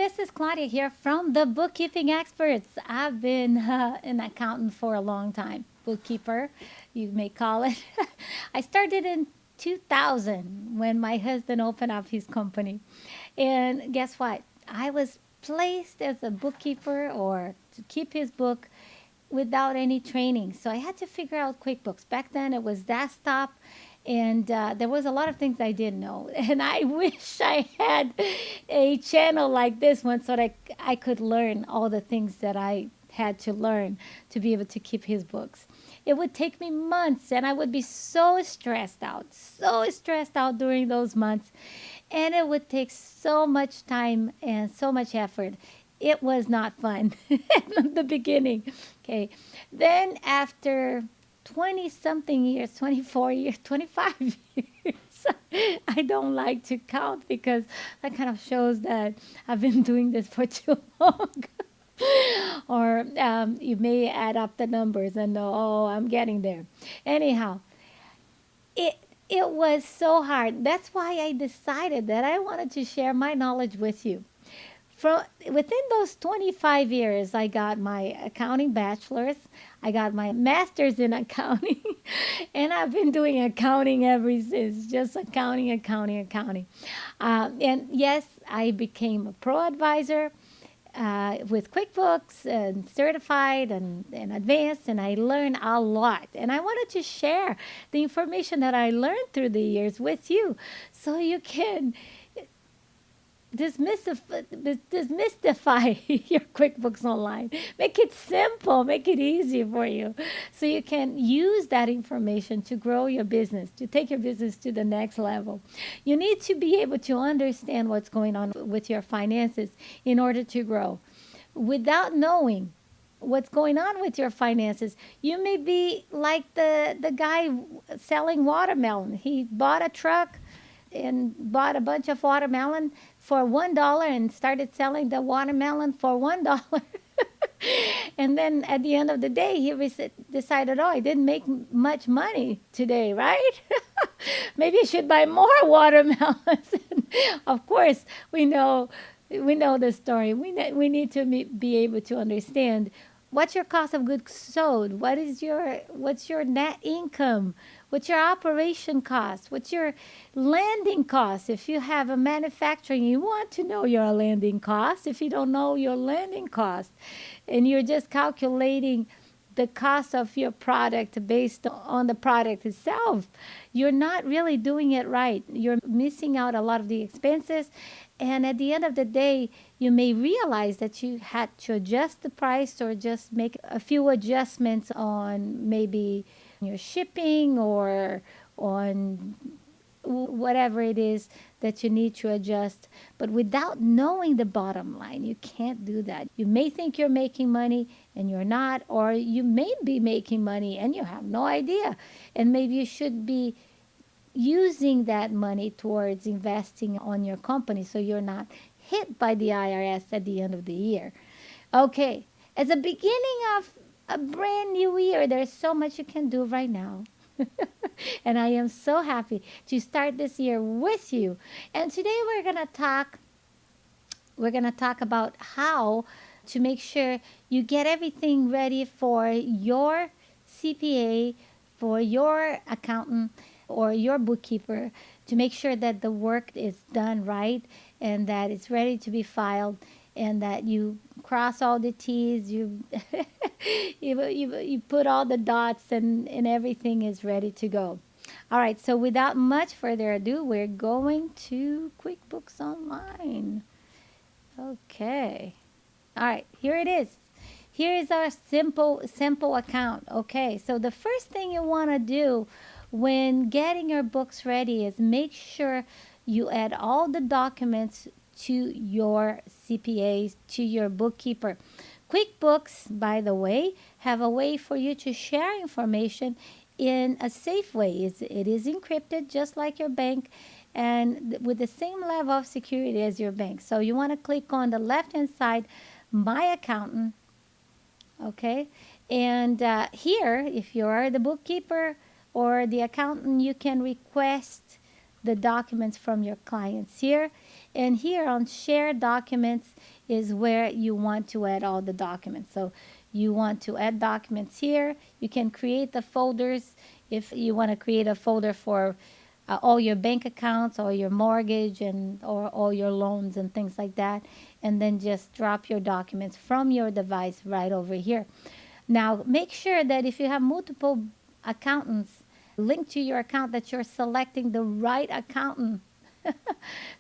this is Claudia here from the Bookkeeping Experts. I've been an accountant for a long time, bookkeeper, you may call it. I started in 2000 when my husband opened up his company. And guess what? I was placed as a bookkeeper or to keep his book without any training. So I had to figure out QuickBooks. Back then it was desktop, and there was a lot of things I didn't know. And I wish I had a channel like this one so that I could learn all the things that I had to learn to be able to keep his books. It would take me months, and I would be so stressed out during those months. And it would take so much time and so much effort. It was not fun at the beginning. Okay. Then after 20 something years, 24 years, 25 years, I don't like to count because that kind of shows that I've been doing this for too long. Or you may add up the numbers and know, oh, I'm getting there. Anyhow, it it was so hard. That's why I decided that I wanted to share my knowledge with you. From within those 25 years, I got my accounting bachelor's, I got my master's in accounting, and I've been doing accounting ever since. Just accounting, accounting, accounting. And yes, I became a pro advisor with QuickBooks and certified and advanced, and I learned a lot. And I wanted to share the information that I learned through the years with you so you can demystify your QuickBooks Online. Make it simple, make it easy for you so you can use that information to grow your business, to take your business to the next level. You need to be able to understand what's going on with your finances in order to grow. Without knowing what's going on with your finances, you may be like the guy selling watermelon. He bought a truck and bought a bunch of watermelon for $1 and started selling the watermelon for $1. And then at the end of the day, he decided, oh, I didn't make much money today, right? Maybe I should buy more watermelons. Of course, we know the story. We need to be able to understand what's your cost of goods sold, what's your net income, what's your operation cost, what's your landing cost. If you have a manufacturing, you want to know your landing cost. If you don't know your landing cost and you're just calculating the cost of your product based on the product itself, you're not really doing it right. You're missing out a lot of the expenses. And at the end of the day, you may realize that you had to adjust the price or just make a few adjustments on maybe your shipping or on whatever it is that you need to adjust. But without knowing the bottom line, you can't do that. You may think you're making money and you're not, or you may be making money and you have no idea. And maybe you should be using that money towards investing on your company so you're not hit by the IRS at the end of the year. Okay, as a beginning of a brand new year, there's so much you can do right now. And I am so happy to start this year with you. And today we're going to talk about how to make sure you get everything ready for your CPA, for your accountant, or your bookkeeper to make sure that the work is done right and that it's ready to be filed and that you cross all the T's, you put all the dots and everything is ready to go. All right, so without much further ado, we're going to QuickBooks Online. Okay. All right, here it is. Here is our simple account. Okay, so the first thing you want to do when getting your books ready is make sure you add all the documents to your CPA, to your bookkeeper. QuickBooks, by the way, have a way for you to share information in a safe way. It is encrypted just like your bank and with the same level of security as your bank. So you want to click on the left-hand side, My Accountant, okay? And here, if you are the bookkeeper or the accountant, you can request the documents from your clients here. And here on share documents is where you want to add all the documents. So you want to add documents here. You can create the folders if you want to create a folder for all your bank accounts or your mortgage and or all your loans and things like that, and then just drop your documents from your device right over here. Now make sure that if you have multiple accountants linked to your account, that you're selecting the right accountant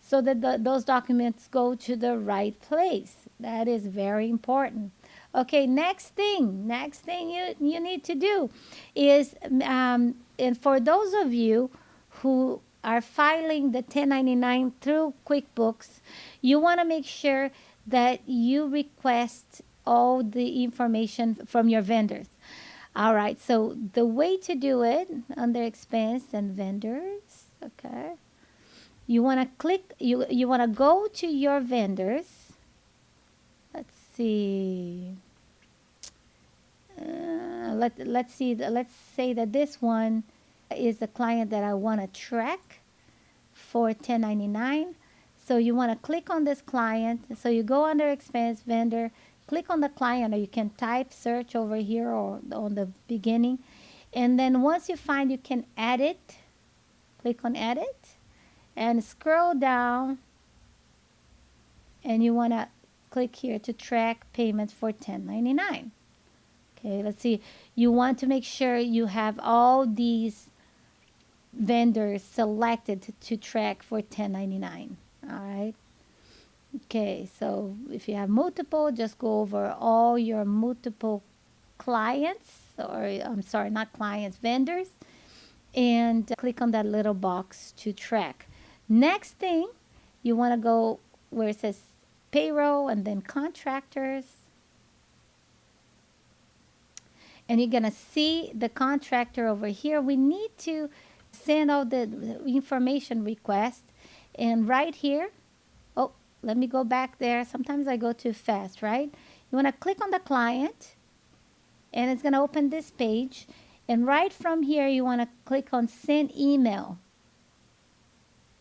so that those documents go to the right place. That is very important. Okay, next thing you need to do is, and for those of you who are filing the 1099 through QuickBooks, you want to make sure that you request all the information from your vendors. All right, so the way to do it under expense and vendors, okay, you want to click, you want to go to your vendors. Let's see. Let's see. Let's say that this one is a client that I want to track for 1099. So you want to click on this client. So you go under expense vendor, click on the client, or you can type search over here or on the beginning. And then once you find, you can edit. Click on edit and scroll down, and you want to click here to track payments for 1099. Okay, let's see. You want to make sure you have all these vendors selected to track for 1099. All right. Okay, so if you have multiple, just go over all your multiple clients, or I'm sorry, not clients, vendors, and click on that little box to track. Next thing, you want to go where it says payroll and then contractors. And you're going to see the contractor over here. We need to send out the information request. And right here, oh, let me go back there. Sometimes I go too fast, right? You want to click on the client, and it's going to open this page. And right from here, you want to click on send email.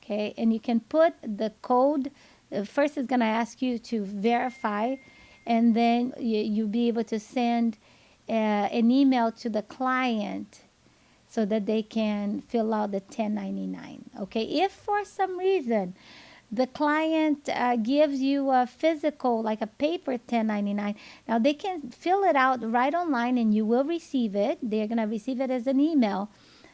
Okay, and you can put the code. First, it's going to ask you to verify, and then you'll be able to send an email to the client so that they can fill out the 1099. Okay, if for some reason the client gives you a physical, like a paper 1099, now they can fill it out right online and you will receive it. They're going to receive it as an email,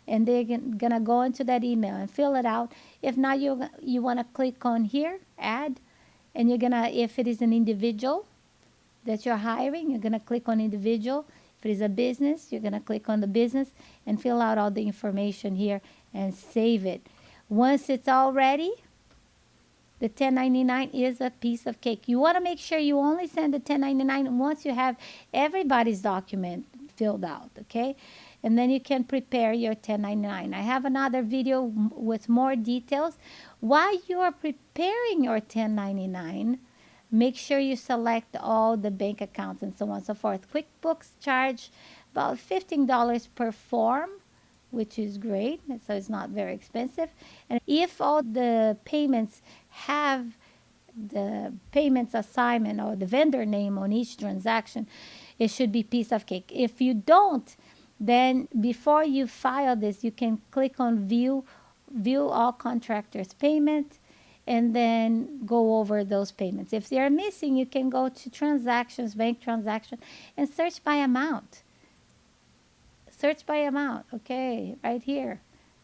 and they're going to go into that email and fill it out. If not, you want to click on here, add, and you're going to, if it is an individual that you're hiring, you're going to click on individual. If it is a business, you're going to click on the business and fill out all the information here and save it. Once it's all ready, the 1099 is a piece of cake. You want to make sure you only send the 1099 once you have everybody's document filled out, okay? And then you can prepare your 1099. I have another video with more details. While you are preparing your 1099, make sure you select all the bank accounts and so on and so forth. QuickBooks charge about $15 per form, which is great. So it's not very expensive. And if all the payments have the payments assignment or the vendor name on each transaction, it should be piece of cake. If you don't, then before you file this, you can click on view all contractors payment, and then go over those payments. If they are missing, you can go to transactions, bank transaction, and search by amount. Search by amount, okay, right here.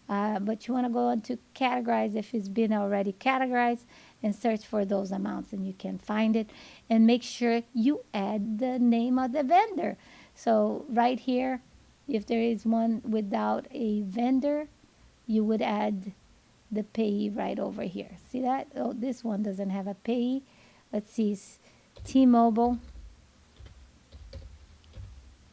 But you want to go into categorize if it's been already categorized, and search for those amounts, and you can find it. And make sure you add the name of the vendor. So right here, if there is one without a vendor, you would add the payee right over here. See that? Oh, this one doesn't have a payee. Let's see, it's T-Mobile.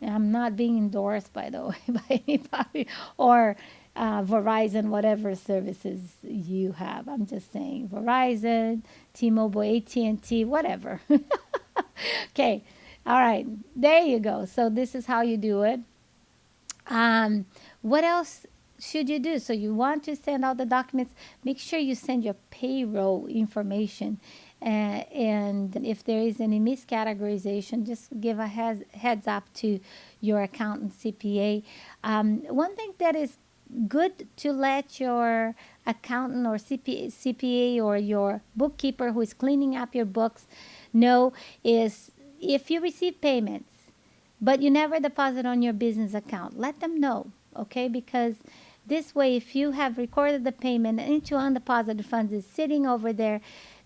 I'm not being endorsed, by the way, by anybody, or Verizon, whatever services you have. I'm just saying Verizon, T-Mobile, AT&T, whatever. Okay, all right, there you go. So this is how you do it. What else should you do? So you want to send out the documents, make sure you send your payroll information. And if there is any miscategorization, just give a heads up to your accountant CPA. One thing that is good to let your accountant or CPA or your bookkeeper who is cleaning up your books know is if you receive payments but you never deposit on your business account, let them know, okay? Because this way, if you have recorded the payment into undeposited funds is sitting over there,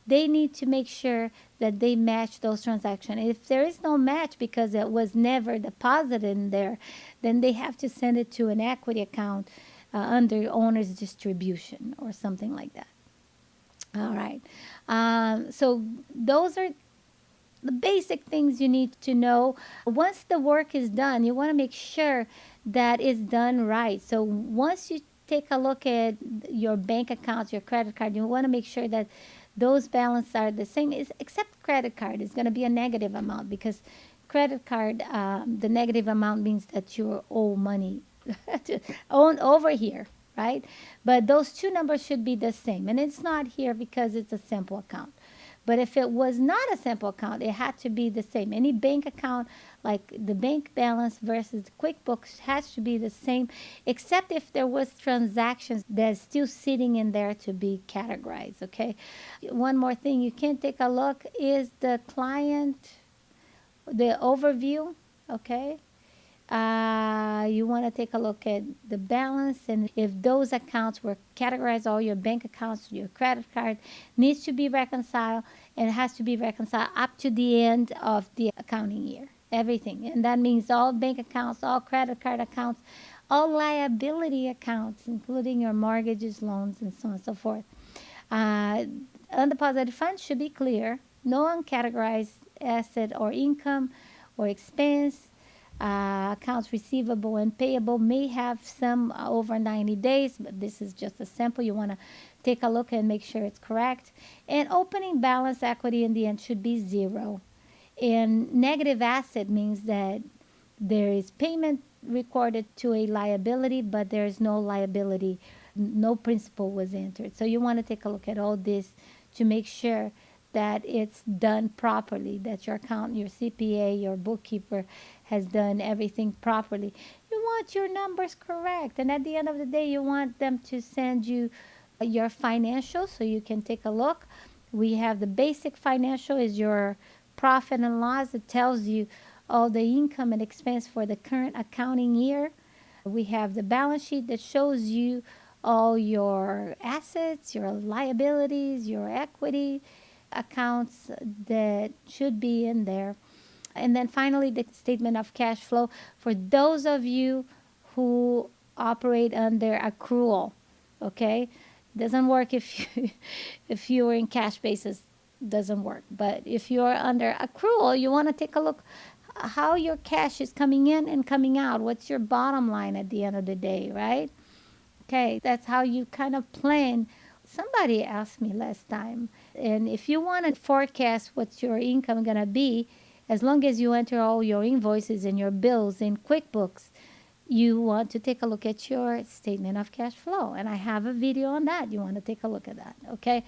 they need to make sure that they match those transactions. If there is no match because it was never deposited in there, then they have to send it to an equity account under owner's distribution or something like that. All right. So those are the basic things you need to know. Once the work is done, you want to make sure that it's done right. So once you take a look at your bank accounts, your credit card, you want to make sure that those balances are the same, except credit card is going to be a negative amount because credit card, the negative amount means that you owe money to own over here, right? But those two numbers should be the same. And it's not here because it's a simple account. But if it was not a simple account, it had to be the same. Any bank account, like the bank balance versus the QuickBooks, has to be the same, except if there was transactions that's still sitting in there to be categorized. Okay. One more thing you can take a look is the client, the overview. Okay. You want to take a look at the balance and if those accounts were categorized, all your bank accounts, your credit card needs to be reconciled and it has to be reconciled up to the end of the accounting year. Everything. And that means all bank accounts, all credit card accounts, all liability accounts, including your mortgages, loans, and so on and so forth. Uh, Undeposited funds should be clear. No uncategorized asset or income or expense. Accounts receivable and payable may have some over 90 days, but this is just a sample. You want to take a look and make sure it's correct. And opening balance equity in the end should be zero. And negative asset means that there is payment recorded to a liability, but there is no liability, no principal was entered. So you want to take a look at all this to make sure that it's done properly, that your accountant, your CPA, your bookkeeper has done everything properly. You want your numbers correct. And at the end of the day, you want them to send you your financials so you can take a look. We have the basic financial is your profit and loss. It tells you all the income and expense for the current accounting year. We have the balance sheet that shows you all your assets, your liabilities, your equity accounts that should be in there. And then finally, the statement of cash flow for those of you who operate under accrual. Okay, doesn't work if you if you're in cash basis, doesn't work. But if you're under accrual, you want to take a look how your cash is coming in and coming out. What's your bottom line at the end of the day, right? Okay, that's how you kind of plan. Somebody asked me last time, and if you want to forecast what's your income going to be, as long as you enter all your invoices and your bills in QuickBooks, you want to take a look at your statement of cash flow. And I have a video on that. You want to take a look at that, okay?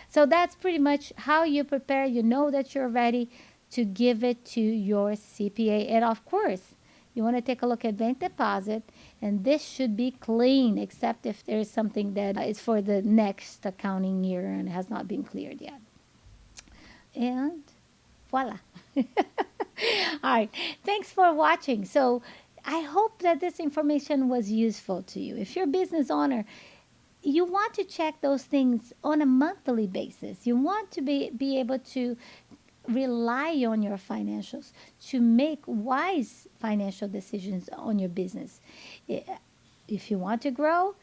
So that's pretty much how you prepare. You know that you're ready to give it to your CPA. And of course, you want to take a look at bank deposit, and this should be clean, except if there's something that is for the next accounting year and has not been cleared yet. And voila. All right. Thanks for watching. So I hope that this information was useful to you. If you're a business owner, you want to check those things on a monthly basis. You want to be able to rely on your financials to make wise financial decisions on your business. If you want to grow,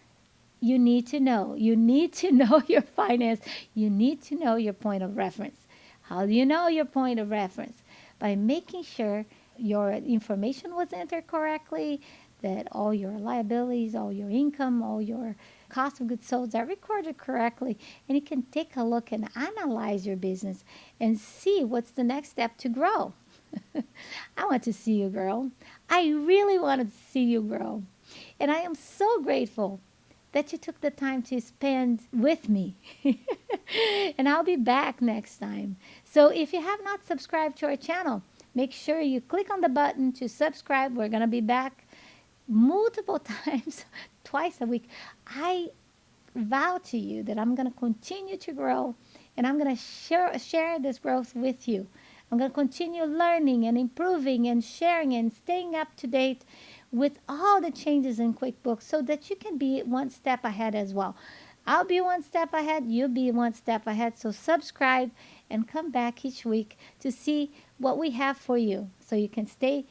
you need to know. You need to know your finance. You need to know your point of reference. How do you know your point of reference? By making sure your information was entered correctly, that all your liabilities, all your income, all your cost of goods sold are recorded correctly, and you can take a look and analyze your business and see what's the next step to grow. I want to see you grow. I really want to see you grow. And I am so grateful that you took the time to spend with me. And I'll be back next time. So if you have not subscribed to our channel, make sure you click on the button to subscribe. We're going to be back multiple times, twice a week. I vow to you that I'm going to continue to grow, and I'm going to share this growth with you. I'm going to continue learning and improving and sharing and staying up to date with all the changes in QuickBooks so that you can be one step ahead as well. I'll be one step ahead, you'll be one step ahead. So subscribe and come back each week to see what we have for you so you can stay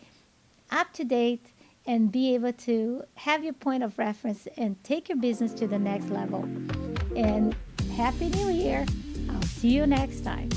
up to date and be able to have your point of reference and take your business to the next level. And Happy New Year. I'll see you next time.